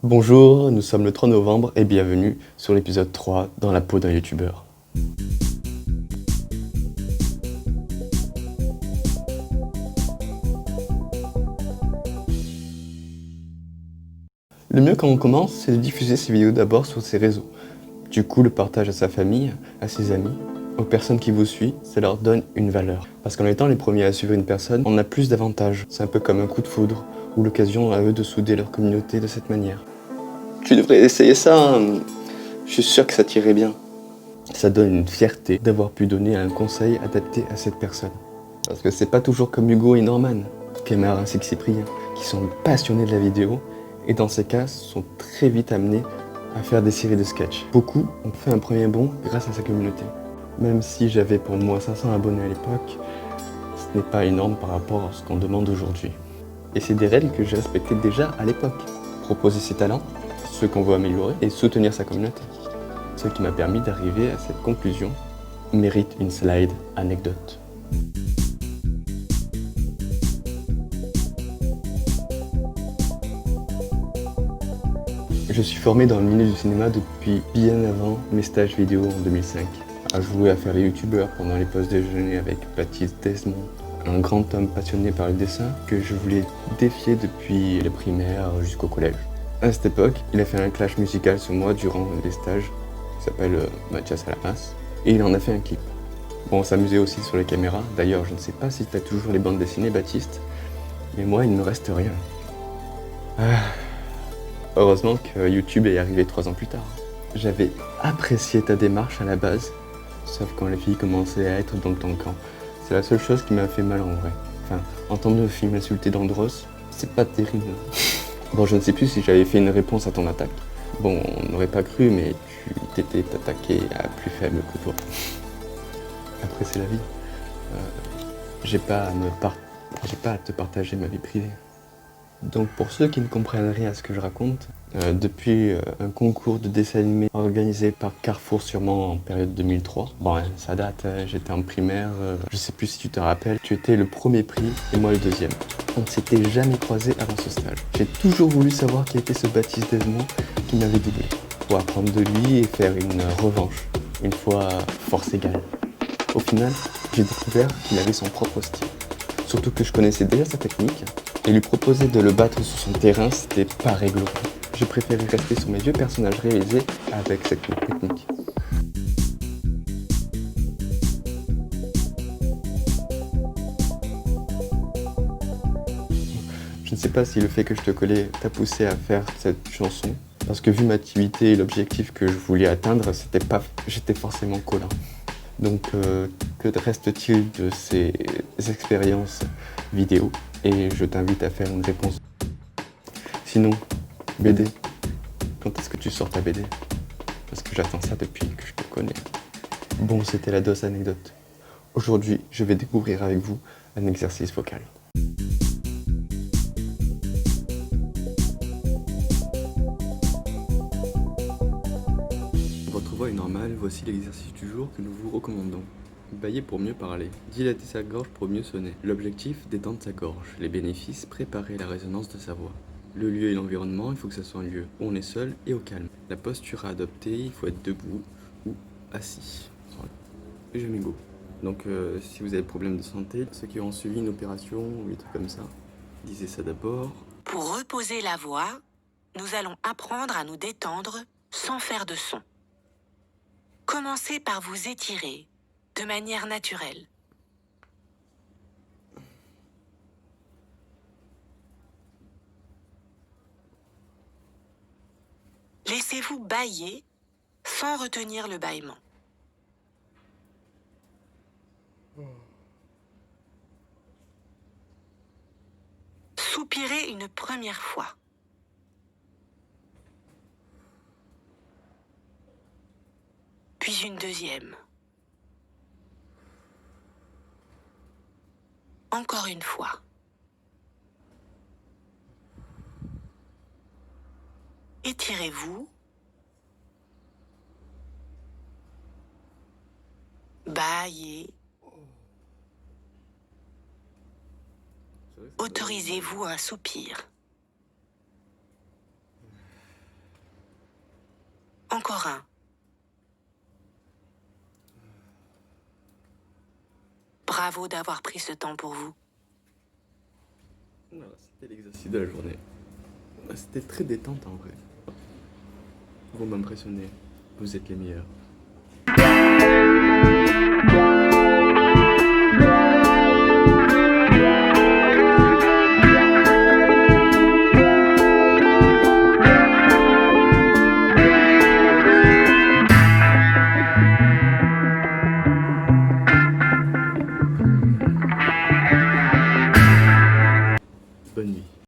Bonjour, nous sommes le 3 novembre et bienvenue sur l'épisode 3 dans la peau d'un youtubeur. Le mieux quand on commence, c'est de diffuser ses vidéos d'abord sur ses réseaux. Du coup, le partage à sa famille, à ses amis, aux personnes qui vous suivent, ça leur donne une valeur. Parce qu'en étant les premiers à suivre une personne, on a plus d'avantages. C'est un peu comme un coup de foudre, ou l'occasion à eux de souder leur communauté de cette manière. Tu devrais essayer ça, hein. Je suis sûr que ça t'irait bien. Ça donne une fierté d'avoir pu donner un conseil adapté à cette personne. Parce que c'est pas toujours comme Hugo et Norman, Kemar ainsi que Cyprien, qui sont passionnés de la vidéo et dans ces cas sont très vite amenés à faire des séries de sketchs. Beaucoup ont fait un premier bond grâce à sa communauté. Même si j'avais pour moi 500 abonnés à l'époque, ce n'est pas énorme par rapport à ce qu'on demande aujourd'hui. Et c'est des règles que j'ai respectées déjà à l'époque. Proposer ses talents, ceux qu'on veut améliorer, et soutenir sa communauté. Ce qui m'a permis d'arriver à cette conclusion mérite une slide anecdote. Je suis formé dans le milieu du cinéma depuis bien avant mes stages vidéo en 2005. À jouer à faire les youtubeurs pendant les pauses déjeuner avec Baptiste Desmond, un grand homme passionné par le dessin que je voulais défier depuis le primaire jusqu'au collège. À cette époque, il a fait un clash musical sur moi durant les stages, qui s'appelle Mathias Alamas, et il en a fait un clip. Bon, on s'amusait aussi sur les caméras, d'ailleurs je ne sais pas si tu as toujours les bandes dessinées Baptiste, mais moi il ne me reste rien. Heureusement que YouTube est arrivé 3 ans plus tard. J'avais apprécié ta démarche à la base, sauf quand les filles commençaient à être dans ton camp. C'est la seule chose qui m'a fait mal en vrai. Enfin, entendre le film insulter d'Andros, c'est pas terrible. Bon, je ne sais plus si j'avais fait une réponse à ton attaque. Bon, on n'aurait pas cru, mais tu t'étais attaqué à plus faible que toi. Après, c'est la vie. J'ai pas à te partager ma vie privée. Donc pour ceux qui ne comprennent rien à ce que je raconte, depuis un concours de dessin animé organisé par Carrefour sûrement en période 2003, bon ça date, j'étais en primaire, je sais plus si tu te rappelles, tu étais le premier prix et moi le deuxième. On ne s'était jamais croisés avant ce stage. J'ai toujours voulu savoir qui était ce Baptiste Desmond qui m'avait doublé, pour apprendre de lui et faire une revanche, une fois force égale. Au final, j'ai découvert qu'il avait son propre style. Surtout que je connaissais déjà sa technique, et lui proposer de le battre sur son terrain, c'était pas réglo. J'ai préféré rester sur mes vieux personnages réalisés avec cette technique. Je ne sais pas si le fait que je te connais t'a poussé à faire cette chanson, parce que vu ma activité et l'objectif que je voulais atteindre, j'étais forcément collant. Donc que reste-t-il de ces expériences vidéo? Et je t'invite à faire une réponse. Sinon, BD, quand est-ce que tu sors ta BD? Parce que j'attends ça depuis que je te connais. Bon, c'était la dose anecdote. Aujourd'hui, je vais découvrir avec vous un exercice vocal. Votre voix est normale, voici l'exercice du jour que nous vous recommandons. Bailler pour mieux parler, dilater sa gorge pour mieux sonner. L'objectif, détendre sa gorge. Les bénéfices, préparer la résonance de sa voix. Le lieu et l'environnement, il faut que ce soit un lieu où on est seul et au calme. La posture à adopter, il faut être debout ou assis. Voilà. Et je m'égo. Donc si vous avez des problèmes de santé, ceux qui ont suivi une opération ou des trucs comme ça, lisez ça d'abord. Pour reposer la voix, nous allons apprendre à nous détendre sans faire de son. Commencez par vous étirer de manière naturelle. Laissez-vous bâiller sans retenir le bâillement. Soupirez une première fois. Puis une deuxième. Encore une fois. Étirez-vous. Bâillez. Autorisez-vous un soupir. Encore un. Bravo d'avoir pris ce temps pour vous. Voilà, c'était l'exercice de la journée. C'était très détente en vrai. Vous m'impressionnez. Vous êtes les meilleurs.